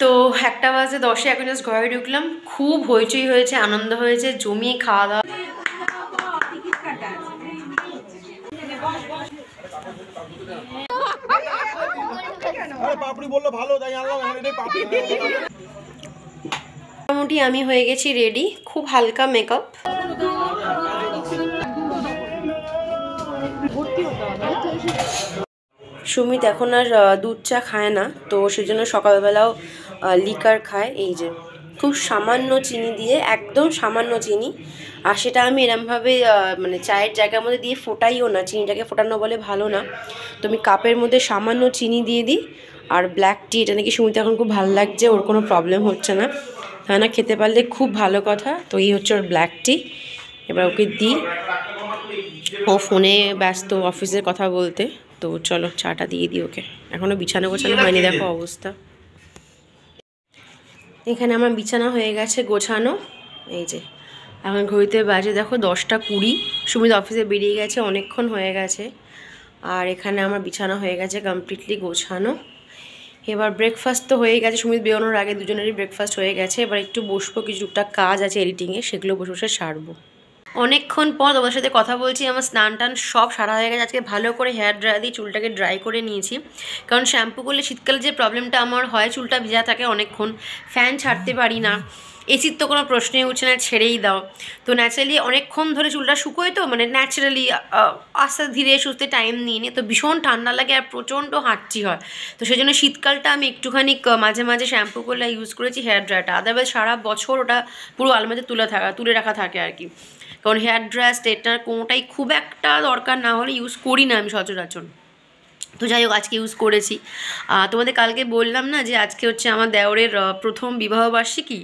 তো 1টা বাজে 10-এ এখন জাস্ট ঘরে ঢুকলাম। খুব হইচই হয়েছে, আনন্দ হয়েছে, জমিয়ে খাওয়া দাওয়া। মোটামুটি আমি হয়ে গেছি রেডি, খুব হালকা মেকআপ। সুমিত এখন আর দুধ চা খায় না, তো সেজন্য সকালবেলাও লিকার খায়। এই যে খুব সামান্য চিনি দিয়ে, একদম সামান্য চিনি। আর সেটা আমি এরমভাবে মানে চায়ের জায়গার মধ্যে দিয়ে ফোটাইও না, চিনিটাকে ফোটানো বলে ভালো না। তো আমি কাপের মধ্যে সামান্য চিনি দিয়ে দিই। আর ব্ল্যাক টি, এটা নাকি সুমিত এখন খুব ভালো লাগছে, ওর কোনো প্রবলেম হচ্ছে না, তাই না, খেতে পারলে খুব ভালো কথা। তো এই হচ্ছে ওর ব্ল্যাক টি। এবার ওকে দিই, ও ফোনে ব্যস্ত অফিসের কথা বলতে। তো চলো চাটা দিয়ে দিই ওকে। এখনও বিছানা গোছানো হয়নি, দেখো অবস্থা। এখানে আমার বিছানা হয়ে গেছে গোছানো। এই যে এখন ঘড়িতে বাজে দেখো 10টা 20। সুমিত অফিসে বেরিয়ে গেছে, অনেকক্ষণ হয়ে গেছে। আর এখানে আমার বিছানা হয়ে গেছে কমপ্লিটলি গোছানো। এবার ব্রেকফাস্ট তো হয়ে গেছে, সুমিত বেরোনোর আগে দুজনেরই ব্রেকফাস্ট হয়ে গেছে। এবার একটু বসবো, কিছু টুকটাক কাজ আছে এডিটিংয়ে, সেগুলো বসে বসে সারবো। অনেকক্ষণ পর তোমাদের সাথে কথা বলছি। আমার স্নান টান সব সারা হয়ে গেছে। আজকে ভালো করে হেয়ার ড্রায়ার দিয়ে চুলটাকে ড্রাই করে নিয়েছি, কারণ শ্যাম্পু করলে শীতকালে যে প্রবলেমটা আমার হয়, চুলটা ভিজা থাকে অনেকক্ষণ, ফ্যান ছাড়তে পারি না, এসির তো কোনো প্রশ্নই উঠছে না, ছেড়েই দাও। তো ন্যাচারালি অনেকক্ষণ ধরে চুলটা শুকোয়, তো মানে ন্যাচারালি আস্তে ধীরে সুস্থে টাইম নিয়ে নিয়ে, তো ভীষণ ঠান্ডা লাগে আর প্রচণ্ড হাঁচি হয়। তো সেই জন্য শীতকালটা আমি একটুখানি মাঝে মাঝে শ্যাম্পু করলে ইউজ করেছি হেয়ার ড্রায়ারটা। আদারওয়াইজ সারা বছর ওটা পুরো আলমারিতে তুলে রাখা থাকে আর কি। কারণ হেয়ার ড্রায়ার স্ট্রেটনার কোনোটাই খুব একটা দরকার না হলে ইউজ করি না আমি সচরাচর। তো যাই হোক, আজকে ইউজ করেছি। তোমাদের কালকে বললাম না যে আজকে হচ্ছে আমার দেওরের প্রথম বিবাহবার্ষিকী।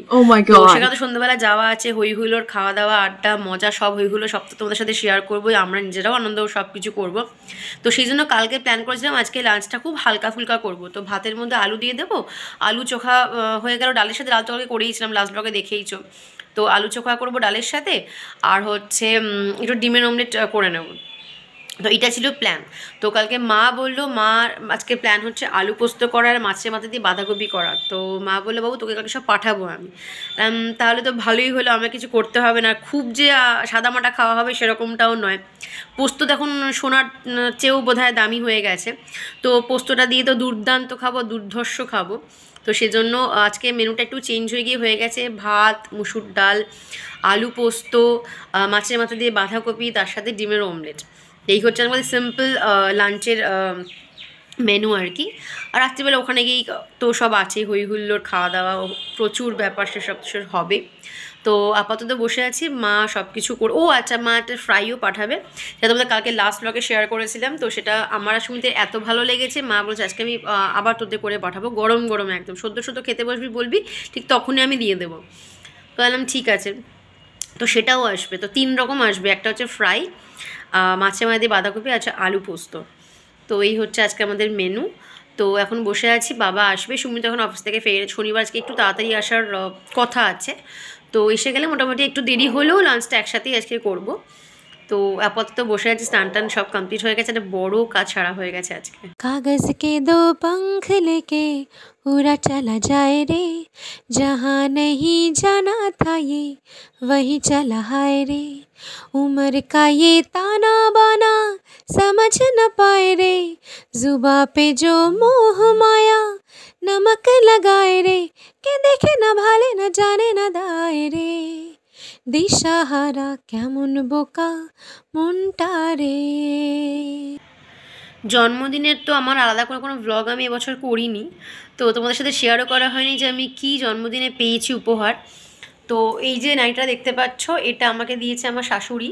সেখানে তো সন্ধ্যাবেলা যাওয়া আছে, হই হুল্লোড়, খাওয়া দাওয়া, আড্ডা, মজা, সব হই হুল্লোড় সব তো তোমাদের সাথে শেয়ার করবো, আমরা নিজেরাও আনন্দ সব কিছু করবো। তো সেই জন্য কালকে প্ল্যান করেছিলাম আজকে লাঞ্চটা খুব হালকা ফুলকা করবো। তো ভাতের মধ্যে আলু দিয়ে দেবো, আলু চোখা হয়ে গেল, ডালের সাথে লাল তরকারি করেইছিলাম, লাস্ট ব্লগে দেখেইছো। তো আলু চোখা করবো ডালের সাথে, আর হচ্ছে একটু ডিমের অমলেট করে নেবো। তো এটা ছিল প্ল্যান। তো কালকে মা বললো, মার আজকে প্ল্যান হচ্ছে আলু পোস্ত করার, মাছের মাথা দিয়ে বাঁধাকপি করার। তো মা বললো, বাবু তোকে কালকে সব পাঠাবো আমি। তাহলে তো ভালোই হলো, আমার কিছু করতে হবে না। খুব যে সাদামাটা খাওয়া হবে সেরকমটাও নয়। পোস্ত দেখুন সোনার চেয়েও বোধহয় দামি হয়ে গেছে। তো পোস্তটা দিয়ে তো দুর্দান্ত খাবো, দুর্ধর্ষ খাবো। তো সেজন্য আজকে মেনুটা একটু চেঞ্জ হয়ে গেছে। ভাত, মুসুর ডাল, আলু পোস্ত, মাছের মাথা দিয়ে বাঁধাকপি, তার সাথে ডিমের অমলেট। এই হচ্ছে আমাদের সিম্পল লাঞ্চের মেনু আর কি। আর রাত্রিবেলা ওখানে গিয়েই তো সব আছে, হই হুল্লোড়, খাওয়া দাওয়া, প্রচুর ব্যাপার, সেসব হবে। তো আপাতত বসে আছি, মা সব কিছু ও আচ্ছা, মা একটা ফ্রাইও পাঠাবে, যেটা তোমাদের কালকে লাস্ট ব্লগে শেয়ার করেছিলাম। তো সেটা আমার শুনতে এত ভালো লেগেছে, মা বলছে আজকে আমি আবার তোদের করে পাঠাবো, গরম গরম একদম সদ্য খেতে বসবি বলবি, ঠিক তখনই আমি দিয়ে দেবো। তো বললাম ঠিক আছে। তো সেটাও আসবে, তো 3 রকম আসবে, একটা হচ্ছে ফ্রাই, মাছের মাথা দিয়ে বাঁধাকপি, আচ্ছা আলু পোস্ত। তো এই হচ্ছে আজকে আমাদের মেনু। তো এখন বসে আছি, বাবা আসবে, সুমিত এখন অফিস থেকে ফেরে, শনিবার আজকে একটু তাড়াতাড়ি আসার কথা আছে। তো এসে গেলে মোটামুটি একটু দেরি হলেও লাঞ্চটা একসাথেই আজকে করব। তো আপাতত বসে আছি, স্নান টান সব কমপ্লিট হয়ে গেছে, একটা বড় কাজ সারা হয়ে গেছে আজকে। कागज के 2 पंख लेके उड़ा चला जाए रे, जहाँ नहीं जाना था ये वही चला हाय रे, उम्र का ये ताना बाना समझ न पाए रे, जुबा पे जो मोह माया नमक लगाए रे, के देखे न भाले न जाने न दाए रे, दिशाहारा केमन बोका মনটা রে। জন্মদিনের তো আমার আলাদা করে কোনো ব্লগ আমি এবছর করিনি, তো তোমাদের সাথে শেয়ারও করা হয়নি যে আমি কি জন্মদিনে পেয়েছি উপহার। তো এই যে নাইটিটা দেখতে পাচ্ছ, এটা আমাকে দিয়েছে আমার শাশুড়ি,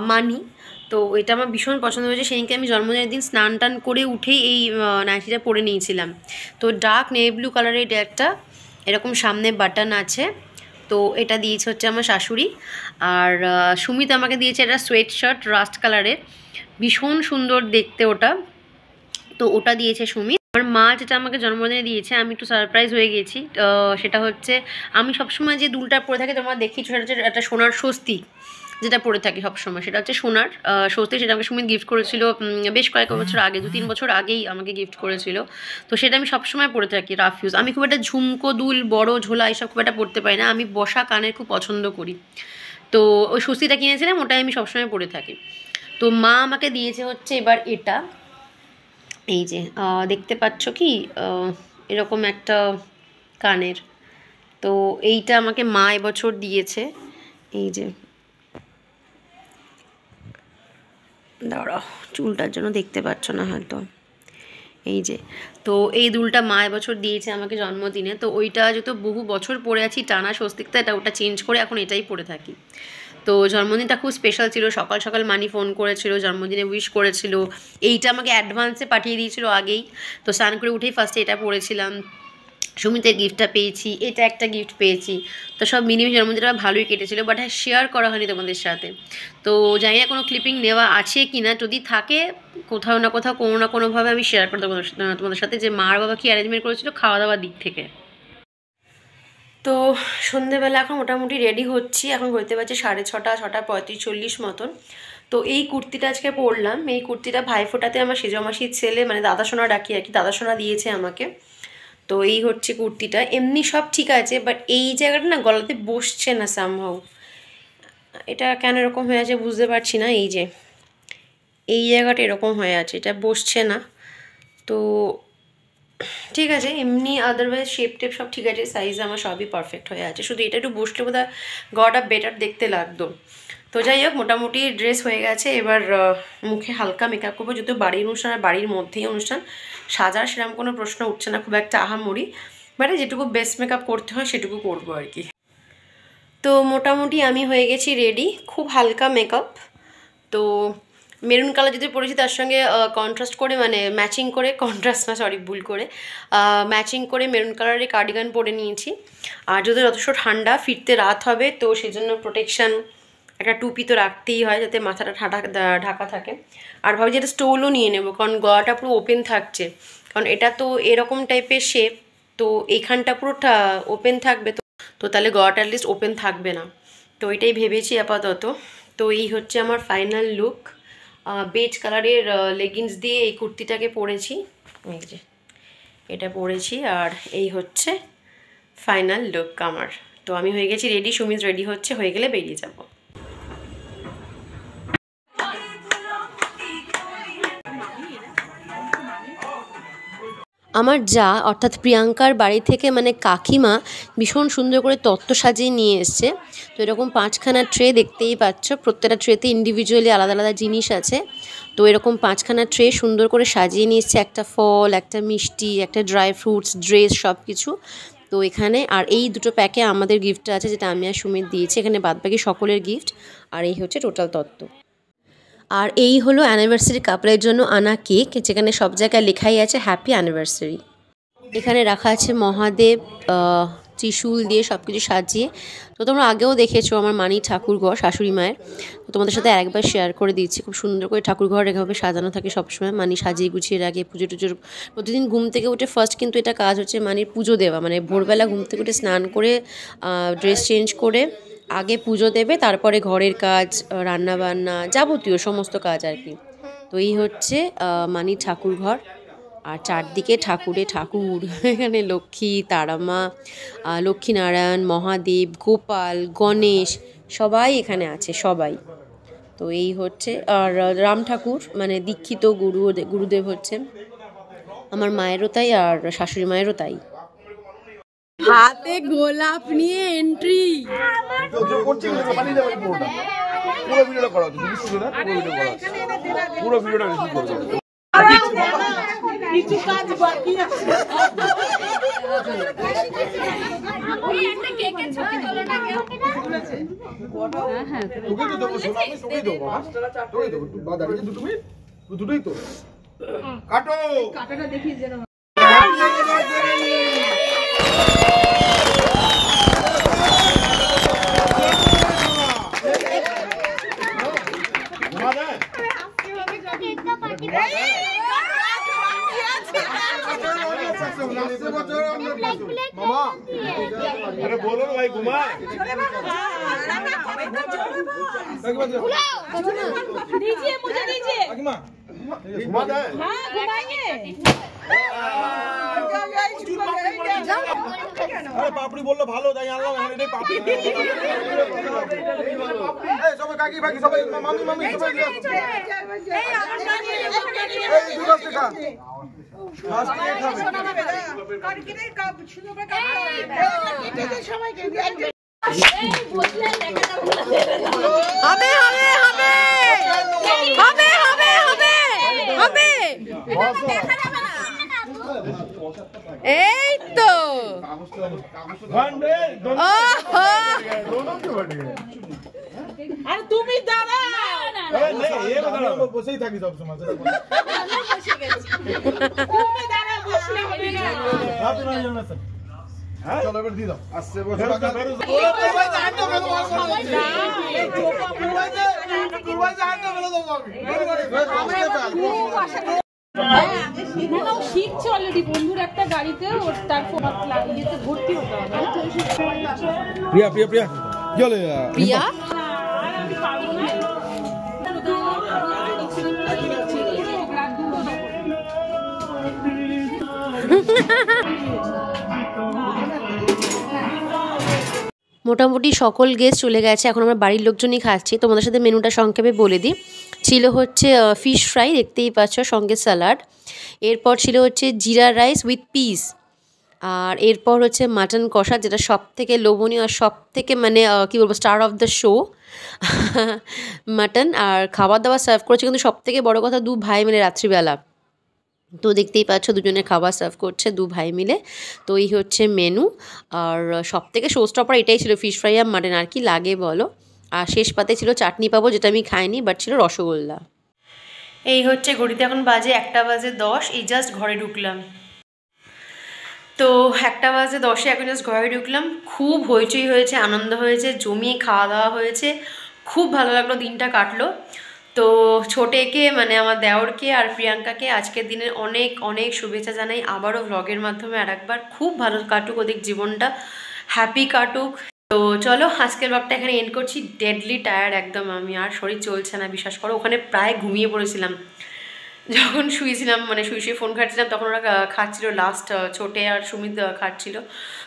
মানি। তো এটা আমার ভীষণ পছন্দ হয়েছে, সেদিনকে আমি জন্মদিনের দিন স্নান টান করে উঠেই এই নাইটিটা পরে নিয়েছিলাম। তো ডার্ক নেভি ব্লু কালারের এটা একটা, এরকম সামনে বাটন আছে। তো এটা দিয়েছে হচ্ছে আমার শাশুড়ি। আর সুমিত আমাকে দিয়েছে এটা সোয়েট শার্ট রাস্ট কালারের, ভীষণ সুন্দর দেখতে ওটা। তো ওটা দিয়েছে সুমিত। আমার মা যেটা আমাকে জন্মদিনে দিয়েছে আমি একটু সারপ্রাইজ হয়ে গেছি। সেটা হচ্ছে আমি সবসময় যে দুলটা পরে থাকি তোমরা দেখিয়েছো, সেটা হচ্ছে একটা সোনার স্বস্তি যেটা পরে থাকি সবসময়, সেটা হচ্ছে সোনার স্বস্তি। সেটা আমাকে সুমিত গিফট করেছিল বেশ কয়েক বছর আগে, 2-3 বছর আগেই আমাকে গিফট করেছিল। তো সেটা আমি সবসময় পরে থাকি, রাফ ইউজ। আমি খুব একটা ঝুমকো দুল বড় ঝোলা এইসব খুব একটা পরতে পারি না, আমি বসা কানের খুব পছন্দ করি। তো ওই স্বস্তিটা কিনেছিলাম, ওটাই আমি সবসময় পরে থাকি। তো মা আমাকে দিয়েছে হচ্ছে এবার এটা, এই যে দেখতে পাচ্ছ কি এরকম একটা কানের। তো এইটা আমাকে মা এবছর দিয়েছে, এই যে দাঁড়াও চুলটার জন্য দেখতে পাচ্ছ না হয়তো, এই যে। তো এই দুলটা মা এবছর দিয়েছে আমাকে জন্মদিনে। তো ওইটা যেহেতু বহু বছর পরে আছি টানা স্বস্তিকটা, এটা ওটা চেঞ্জ করে এখন এটাই পরে থাকি। তো জন্মদিনটা খুব স্পেশাল ছিল, সকাল সকাল মানি ফোন করেছিল, জন্মদিনে উইশ করেছিল। এইটা আমাকে অ্যাডভান্সে পাঠিয়ে দিয়েছিল আগেই। তো স্নান করে উঠেই ফার্স্টে এটা পরেছিলাম। সুমিতের গিফটটা পেয়েছি, এটা একটা গিফট পেয়েছি। তো সব মিনিমাম জন্মদিনটা ভালোই কেটেছিলো, বাট হ্যাঁ শেয়ার করা হয়নি তোমাদের সাথে। তো জানি না কোনো ক্লিপিং নেওয়া আছে কি না, যদি থাকে কোথাও না কোথাও কোনো না কোনোভাবে আমি শেয়ার করে দেবো তোমাদের সাথে, যে মার বাবা কী অ্যারেঞ্জমেন্ট করেছিল খাওয়া দাওয়ার দিক থেকে। তো সন্ধেবেলা এখন মোটামুটি রেডি হচ্ছি, এখন হইতে পারছে 6:30, 6:35-6:40 মতন। তো এই কুর্তিটা আজকে পরলাম, এই কুর্তিটা ভাইফোঁটাতে আমার সেজমাসির ছেলে মানে দাদাসোনা ডাকি আর কি, দাদাসোনা দিয়েছে আমাকে। তো এই হচ্ছে কুর্তিটা, এমনি সব ঠিক আছে, বাট এই জায়গাটা না গলাতে বসছে না সামহাউ, এটা কেন এরকম হয়ে আছে বুঝতে পারছি না। এই যে এই জায়গাটা এরকম হয়ে আছে, এটা বসছে না। তো ঠিক আছে, এমনি আদারওয়াইজ শেপ টেপ সব ঠিক আছে, সাইজ আমার সবই পারফেক্ট হয়ে আছে, শুধু এটা একটু বসলে বোধহয় গলাটা বেটার দেখতে লাগতো। তো যাই হোক মোটামুটি ড্রেস হয়ে গেছে, এবার মুখে হালকা মেকআপ করবো, যেহেতু বাড়ির অনুষ্ঠান আর বাড়ির মধ্যেই অনুষ্ঠান, সাজার সেরকম কোনো প্রশ্ন উঠছে না খুব একটা আহামরি, মানে যেটুকু বেস্ট মেকআপ করতে হয় সেটুকু করবো আর কি। তো মোটামুটি আমি হয়ে গেছি রেডি, খুব হালকা মেকআপ। তো মেরুন কালার যদি পরেছি তার সঙ্গে কন্ট্রাস্ট করে, মানে ম্যাচিং করে, কন্ট্রাস্ট না সরি ভুল করে, ম্যাচিং করে মেরুন কালারের কার্ডিগান পরে নিয়েছি। আর যদি যথেষ্ট ঠান্ডা, ফিরতে রাত হবে, তো সেজন্য প্রোটেকশান একটা টুপি তো রাখতেই হয় যাতে মাথাটা ঢাকা থাকে। আর ভাবছি একটা স্টোলও নিয়ে নেবো, কারণ গলাটা পুরো ওপেন থাকছে, কারণ এটা তো এরকম টাইপের শেপ, তো এইখানটা পুরো ওপেন থাকবে, তো তাহলে গলাটা অ্যাটলিস্ট ওপেন থাকবে না। তো এটাই ভেবেছি আপাতত। তো এই হচ্ছে আমার ফাইনাল লুক, বেজ কালারের লেগিংস দিয়ে এই কুর্তিটাকে পরেছি, এই যে এটা পরেছি, আর এই হচ্ছে ফাইনাল লুক আমার। তো আমি হয়ে গেছি রেডি, সুমিত রেডি হচ্ছে, হয়ে গেলে বেরিয়ে যাব। আমার যা অর্থাৎ প্রিয়াঙ্কার বাড়ি থেকে মানে কাকিমা ভীষণ সুন্দর করে তত্ত্ব সাজিয়ে নিয়ে এসছে। তো এরকম 5খানা ট্রে দেখতেই পাচ্ছ, প্রত্যেকটা ট্রেতে ইন্ডিভিজুয়ালি আলাদা আলাদা জিনিস আছে। তো এরকম 5খানা ট্রে সুন্দর করে সাজিয়ে নিয়ে এসছে, একটা ফল, একটা মিষ্টি, একটা ড্রাই ফ্রুটস, ড্রেস, সব কিছু। তো এখানে আর এই দুটো প্যাকে আমাদের গিফটটা আছে, যেটা আমি আর সুমিত দিয়েছি, এখানে বাদবাকি সকলের গিফট। আর এই হচ্ছে টোটাল তত্ত্ব। আর এই হলো অ্যানিভার্সারি কাপলের জন্য আনা কেক, যেখানে সব জায়গায় লেখাই আছে হ্যাপি অ্যানিভার্সারি। এখানে রাখা আছে মহাদেব, ত্রিশূল দিয়ে সব কিছু সাজিয়ে। তো তোমরা আগেও দেখেছো আমার মানি ঠাকুরঘর শাশুড়ি মায়ের, তো তোমাদের সাথে আরেকবার শেয়ার করে দিচ্ছি। খুব সুন্দর করে ঠাকুরঘর এভাবে সাজানো থাকে সবসময়, মানি সাজিয়ে গুছিয়ে রাখে, পুজো টুজোর প্রতিদিন ঘুম থেকে উঠে ফার্স্ট কিন্তু এটা কাজ হচ্ছে মানির পুজো দেওয়া, মানে ভোরবেলা ঘুম থেকে উঠে স্নান করে ড্রেস চেঞ্জ করে আগে পুজো দেবে, তারপরে ঘরের কাজ, রান্নাবান্না, যাবতীয় সমস্ত কাজ আর কি। তো এই হচ্ছে মানি ঠাকুরঘর, আর চারদিকে ঠাকুরে ঠাকুর, এখানে লক্ষ্মী, তারামা, লক্ষ্মীনারায়ণ, মহাদেব, গোপাল, গণেশ সবাই এখানে আছে সবাই। তো এই হচ্ছে, আর রাম ঠাকুর মানে দীক্ষিত গুরুদেব হচ্ছে আমার মায়েরও তাই, আর শাশুড়ি মায়েরও তাই। হাতে গোলাপ নিয়ে এন্ট্রি। পুরো ভিডিওটা করা হচ্ছে, পুরো ভিডিওটা রিসিভ করবে। কিছু কাজ বাকি আছে, তোকে তো দেবো, তোকেই দেবো, তোকেই দেবো, দুটোই তো কাটো, কাটাটা দেখিস যেন। আসছে বছর আমরা মামা আরে বলো না ভাই ঘুমায় दीजिए मुझे दीजिए काकीमा घुमा दे हाँ घुमाइए আরে পাপড়ি বললো ভালো তাই আনলাম এটাই পাপড়ি এই সবাই কাকি বাকি সবাই মামি মামি সবাই এই দুটো টাকা ফার্স্ট এ খাবে হবে হবে হবে হবে হবে হবে হবে এই তো अरे तुम ही दादा বসেই থাকি সব সময় চলো এবার দিয়ে দাও আসছে বছর শিখছে অলরেডি বন্ধুর একটা গাড়িতে ওর তার ফোন লাগিয়েতে ভর্তি হতে হবে প্রিয়া প্রিয়া প্রিয়া চলে প্রিয়া আমি পারবো না মোটামুটি সকল গেস্ট চলে গেছে, এখন আমরা বাড়ির লোকজনই খাচ্ছি। তোমাদের সাথে মেনুটা সংক্ষেপে বলে দিই। ছিল হচ্ছে ফিশ ফ্রাই, দেখতেই পাচ্ছ, সঙ্গে স্যালাড। এরপর ছিল হচ্ছে জিরা রাইস উইথ পিস। আর এরপর হচ্ছে মাটন কষা, যেটা সব থেকে লোভনীয় আর সব থেকে মানে কী বলবো, star of the show mutton. আর খাবার দাবার সার্ভ করেছে কিন্তু সব থেকে বড়ো কথা দু ভাই মিলে রাত্রিবেলা। তো দেখতেই পাচ্ছ দুজনের খাবার সার্ভ করছে দু ভাই মিলে। তো এই হচ্ছে মেনু। আর সব থেকে শো স্টপার এটাই ছিল, ফিশ ফ্রাই আর মাটন। আর কি লাগে বলো। আর শেষ পাতে ছিল চাটনি পাবো, যেটা আমি খাইনি, বাট ছিল রসগোল্লা। এই হচ্ছে ঘড়িতে এখন বাজে 1:10। এই জাস্ট ঘরে ঢুকলাম। তো 1:10 এখন জাস্ট ঘরে ঢুকলাম। খুব হইচই হয়েছে, আনন্দ হয়েছে, জমিয়ে খাওয়া দাওয়া হয়েছে, খুব ভালো লাগলো, দিনটা কাটলো। তো ছোটেকে মানে আমার দেওরকে আর প্রিয়াঙ্কাকে আজকের দিনের অনেক অনেক শুভেচ্ছা জানাই আবারও ব্লগের মাধ্যমে আরেকবার। খুব ভালো কাটুক ওদের জীবনটা, হ্যাপি কাটুক। তো চলো আজকের ব্লগটা এখানে এন্ড করছি। ডেডলি টায়ার্ড একদম আমি, আর শরীর চলছে না, বিশ্বাস করো। ওখানে প্রায় ঘুমিয়ে পড়েছিলাম যখন শুয়েছিলাম, মানে শুয়ে ফোন খাচ্ছিলাম, তখন ওরা খাচ্ছিল, লাস্ট ছোটে আর সুমিত খাচ্ছিল।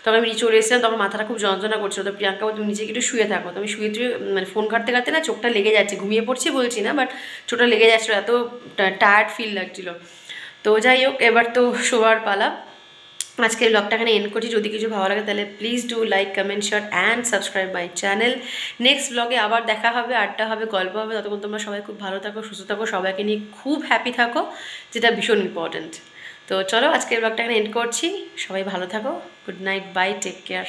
তখন আমি চলে এসেছিলাম, তখন মাথাটা খুব যন্ত্রণা করছিল। তো প্রিয়াঙ্কা তুমি নিজেকে একটু শুয়ে থাকো। তো আমি শুয়ে মানে ফোন ঘাটতে ঘাটতে না চোখটা লেগে যাচ্ছে, ঘুমিয়ে পড়ছি বলছি না, বাট চোখটা লেগে যাচ্ছিলো, এত টায়ার্ড ফিল লাগছিলো। তো যাই হোক, এবার তো শোয়ার পালা। আজকের ব্লগটা এখানে এন্ড করছি। যদি কিছু ভালো লাগে তাহলে please do like, comment, share and subscribe my channel. Next ব্লগে আবার দেখা হবে, আড্ডা হবে, গল্প হবে। ততক্ষণ তোমরা সবাই খুব ভালো থাকো, সুস্থ থাকো, সবাইকে নিয়ে খুব হ্যাপি থাকো, যেটা ভীষণ ইম্পর্ট্যান্ট। তো চলো আজকের ব্লগটা এখানে এন্ড করছি। সবাই ভালো থাকো। Good night, bye, take care.